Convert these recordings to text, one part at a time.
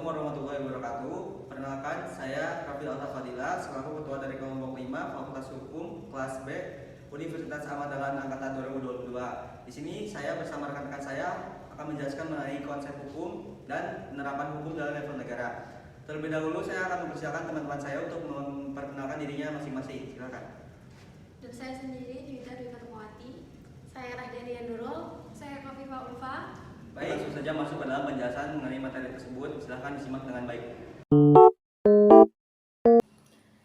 Assalamualaikum warahmatullahi wabarakatuh. Perkenalkan, saya Raffi Alta-Fadila, selaku Ketua dari Kelompok 5 Fakultas Hukum kelas B Universitas Ahmad Dahlan Angkatan 2022. Di sini saya bersama rekan-rekan saya akan menjelaskan mengenai konsep hukum dan penerapan hukum dalam level negara. Terlebih dahulu saya akan mempersilakan teman-teman saya untuk memperkenalkan dirinya masing-masing. Silakan. Dan saya sendiri Juwita Dwi Fatmawati. Saya Rahdani Nurul. Saya Kofifa Ulfa. Baik, langsung saja masuk ke dalam penjelasan mengenai materi tersebut. Silakan disimak dengan baik.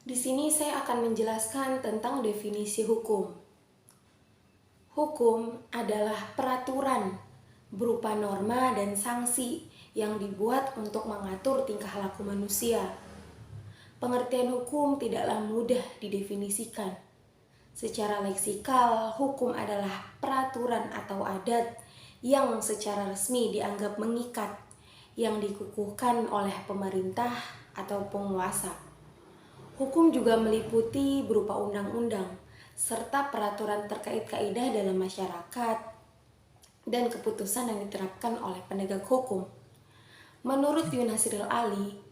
Di sini saya akan menjelaskan tentang definisi hukum. Hukum adalah peraturan berupa norma dan sanksi yang dibuat untuk mengatur tingkah laku manusia. Pengertian hukum tidaklah mudah didefinisikan. Secara leksikal, hukum adalah peraturan atau adat yang secara resmi dianggap mengikat, yang dikukuhkan oleh pemerintah atau penguasa. Hukum juga meliputi berupa undang-undang, serta peraturan terkait kaidah dalam masyarakat, dan keputusan yang diterapkan oleh penegak hukum. Menurut Yunasril Ali,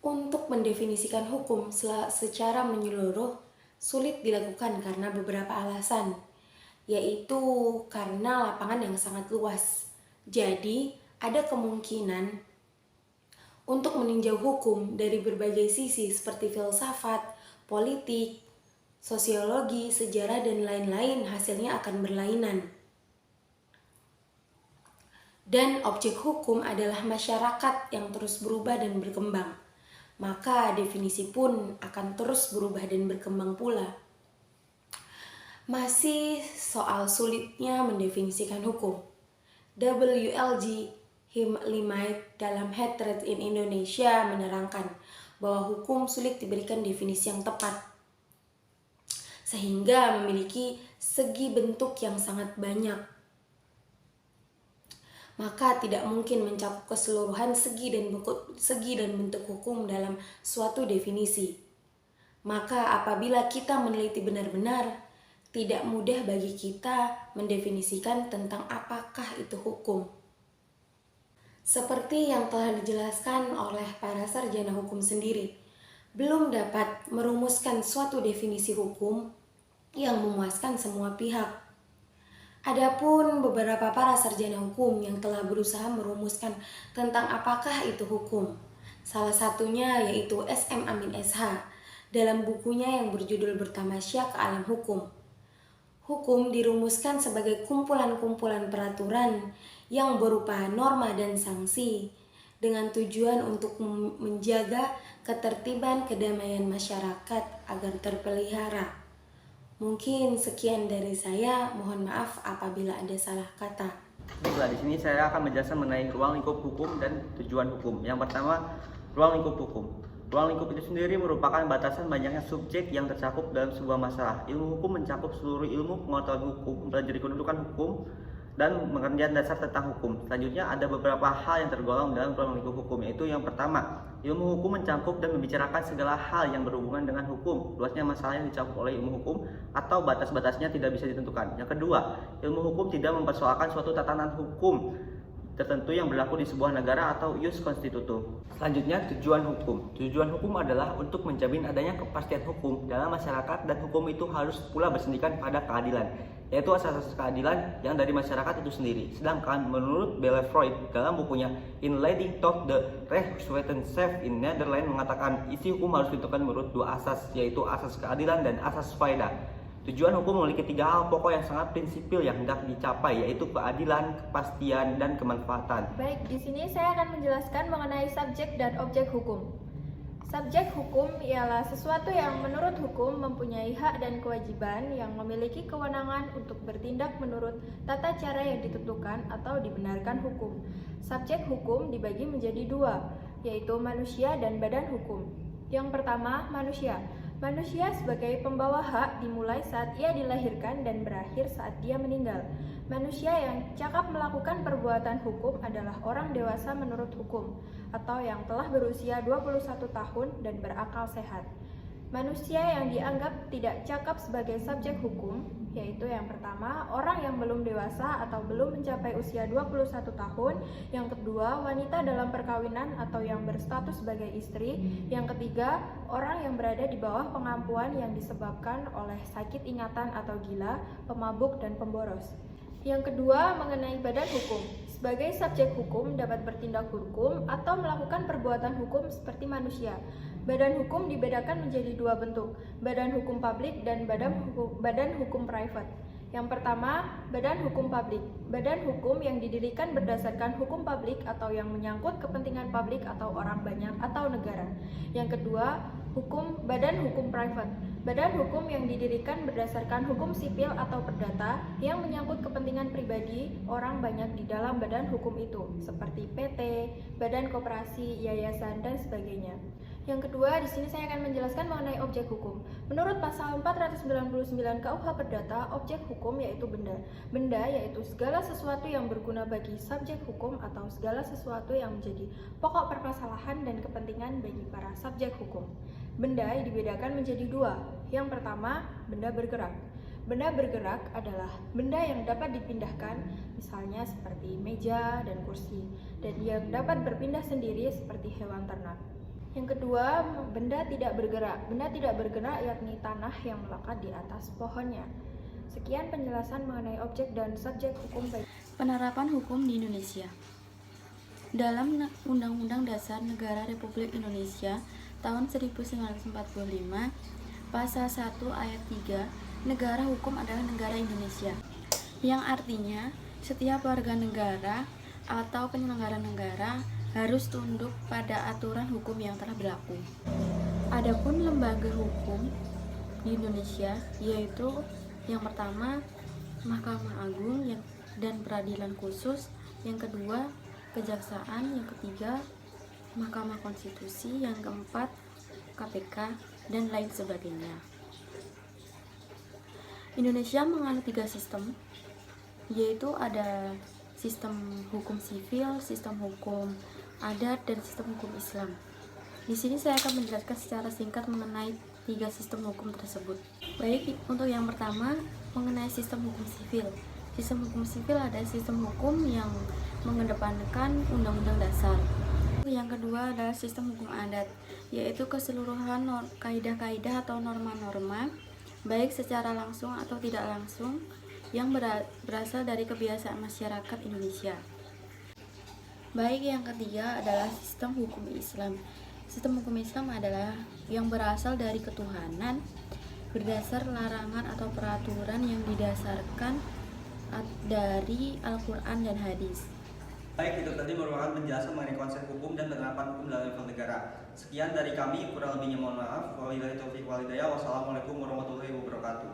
untuk mendefinisikan hukum secara menyeluruh sulit dilakukan karena beberapa alasan, yaitu karena lapangan yang sangat luas. Jadi, ada kemungkinan untuk meninjau hukum dari berbagai sisi seperti filsafat, politik, sosiologi, sejarah, dan lain-lain, hasilnya akan berlainan. Dan objek hukum adalah masyarakat yang terus berubah dan berkembang. Maka definisi pun akan terus berubah dan berkembang pula. Masih soal sulitnya mendefinisikan hukum. WLG Limait dalam Hatred in Indonesia menerangkan bahwa hukum sulit diberikan definisi yang tepat, sehingga memiliki segi bentuk yang sangat banyak. Maka tidak mungkin mencakup keseluruhan segi dan bentuk hukum dalam suatu definisi. Maka apabila kita meneliti benar-benar, tidak mudah bagi kita mendefinisikan tentang apakah itu hukum. Seperti yang telah dijelaskan oleh para sarjana hukum sendiri, belum dapat merumuskan suatu definisi hukum yang memuaskan semua pihak. Adapun beberapa para sarjana hukum yang telah berusaha merumuskan tentang apakah itu hukum. Salah satunya yaitu S.M. Amin S.H. dalam bukunya yang berjudul Bertamasya ke Alam Hukum. Hukum dirumuskan sebagai kumpulan-kumpulan peraturan yang berupa norma dan sanksi dengan tujuan untuk menjaga ketertiban kedamaian masyarakat agar terpelihara. Mungkin sekian dari saya, mohon maaf apabila ada salah kata. Baiklah, di sini saya akan menjelaskan mengenai ruang lingkup hukum dan tujuan hukum. Yang pertama, ruang lingkup hukum. Ruang lingkup itu sendiri merupakan batasan banyaknya subjek yang tercakup dalam sebuah masalah. Ilmu hukum mencakup seluruh ilmu pengetahuan hukum, mempelajari kedudukan hukum, dan pengertian dasar tentang hukum. Selanjutnya ada beberapa hal yang tergolong dalam ruang lingkup hukum, yaitu yang pertama, ilmu hukum mencakup dan membicarakan segala hal yang berhubungan dengan hukum. Luasnya masalah yang dicakup oleh ilmu hukum atau batas-batasnya tidak bisa ditentukan. Yang kedua, ilmu hukum tidak mempersoalkan suatu tatanan hukum tertentu yang berlaku di sebuah negara atau ius constitutum. Selanjutnya, tujuan hukum. Tujuan hukum adalah untuk menjamin adanya kepastian hukum dalam masyarakat, dan hukum itu harus pula bersendikan pada keadilan, yaitu asas-asas keadilan yang dari masyarakat itu sendiri. Sedangkan menurut Belle Freud dalam bukunya In Leading Toward the Rechtswetenschap in Netherlands mengatakan isi hukum harus ditentukan menurut dua asas, yaitu asas keadilan dan asas faedah. Tujuan hukum memiliki tiga hal pokok yang sangat prinsipil yang hendak dicapai, yaitu keadilan, kepastian, dan kemanfaatan. Baik, di sini saya akan menjelaskan mengenai subjek dan objek hukum. Subjek hukum ialah sesuatu yang menurut hukum mempunyai hak dan kewajiban yang memiliki kewenangan untuk bertindak menurut tata cara yang ditentukan atau dibenarkan hukum. Subjek hukum dibagi menjadi dua, yaitu manusia dan badan hukum. Yang pertama, manusia. Manusia sebagai pembawa hak dimulai saat ia dilahirkan dan berakhir saat dia meninggal. Manusia yang cakap melakukan perbuatan hukum adalah orang dewasa menurut hukum, atau yang telah berusia 21 tahun dan berakal sehat. Manusia yang dianggap tidak cakap sebagai subjek hukum, yaitu yang pertama, orang yang belum dewasa atau belum mencapai usia 21 tahun. Yang kedua, wanita dalam perkawinan atau yang berstatus sebagai istri. Yang ketiga, orang yang berada di bawah pengampuan yang disebabkan oleh sakit ingatan atau gila, pemabuk, dan pemboros. Yang kedua, mengenai badan hukum. Sebagai subjek hukum dapat bertindak hukum atau melakukan perbuatan hukum seperti manusia. Badan hukum dibedakan menjadi dua bentuk, badan hukum publik dan badan hukum private. Yang pertama, badan hukum publik. Badan hukum yang didirikan berdasarkan hukum publik atau yang menyangkut kepentingan publik atau orang banyak atau negara. Yang kedua, badan hukum private. Badan hukum yang didirikan berdasarkan hukum sipil atau perdata yang menyangkut kepentingan pribadi orang banyak di dalam badan hukum itu, seperti PT, badan koperasi, yayasan, dan sebagainya. Yang kedua, di sini saya akan menjelaskan mengenai objek hukum. Menurut pasal 499 KUH Perdata, objek hukum yaitu benda. Benda yaitu segala sesuatu yang berguna bagi subjek hukum atau segala sesuatu yang menjadi pokok permasalahan dan kepentingan bagi para subjek hukum. Benda dibedakan menjadi dua. Yang pertama, benda bergerak. Benda bergerak adalah benda yang dapat dipindahkan, misalnya seperti meja dan kursi, dan yang dapat berpindah sendiri seperti hewan ternak. Yang kedua, benda tidak bergerak. Benda tidak bergerak yakni tanah yang melekat di atas pohonnya. Sekian penjelasan mengenai objek dan subjek hukum. Penerapan hukum di Indonesia. Dalam Undang-Undang Dasar Negara Republik Indonesia tahun 1945, Pasal 1 ayat 3, negara hukum adalah negara Indonesia, yang artinya setiap warga negara atau penyelenggara negara harus tunduk pada aturan hukum yang telah berlaku. Adapun lembaga hukum di Indonesia yaitu yang pertama Mahkamah Agung dan Peradilan Khusus, yang kedua Kejaksaan, yang ketiga Mahkamah Konstitusi, yang keempat KPK, dan lain sebagainya. Indonesia menganut 3 sistem, yaitu ada sistem hukum sivil, sistem hukum adat, dan sistem hukum Islam. Di sini saya akan menjelaskan secara singkat mengenai 3 sistem hukum tersebut. Baik, untuk yang pertama mengenai sistem hukum sivil. Sistem hukum sivil adalah sistem hukum yang mengedepankan undang-undang dasar. Yang kedua adalah sistem hukum adat, yaitu keseluruhan kaidah-kaidah atau norma-norma, baik secara langsung atau tidak langsung, yang berasal dari kebiasaan masyarakat Indonesia. Baik, yang ketiga adalah sistem hukum Islam. Sistem hukum Islam adalah yang berasal dari ketuhanan, berdasar larangan atau peraturan yang didasarkan dari Al-Quran dan hadis. Baik, itu tadi merupakan penjelasan mengenai konsep hukum dan penerapan hukum dalam level negara. Sekian dari kami, kurang lebihnya mohon maaf. Wabillahi taufiq wal hidayah. Wassalamualaikum warahmatullahi wabarakatuh.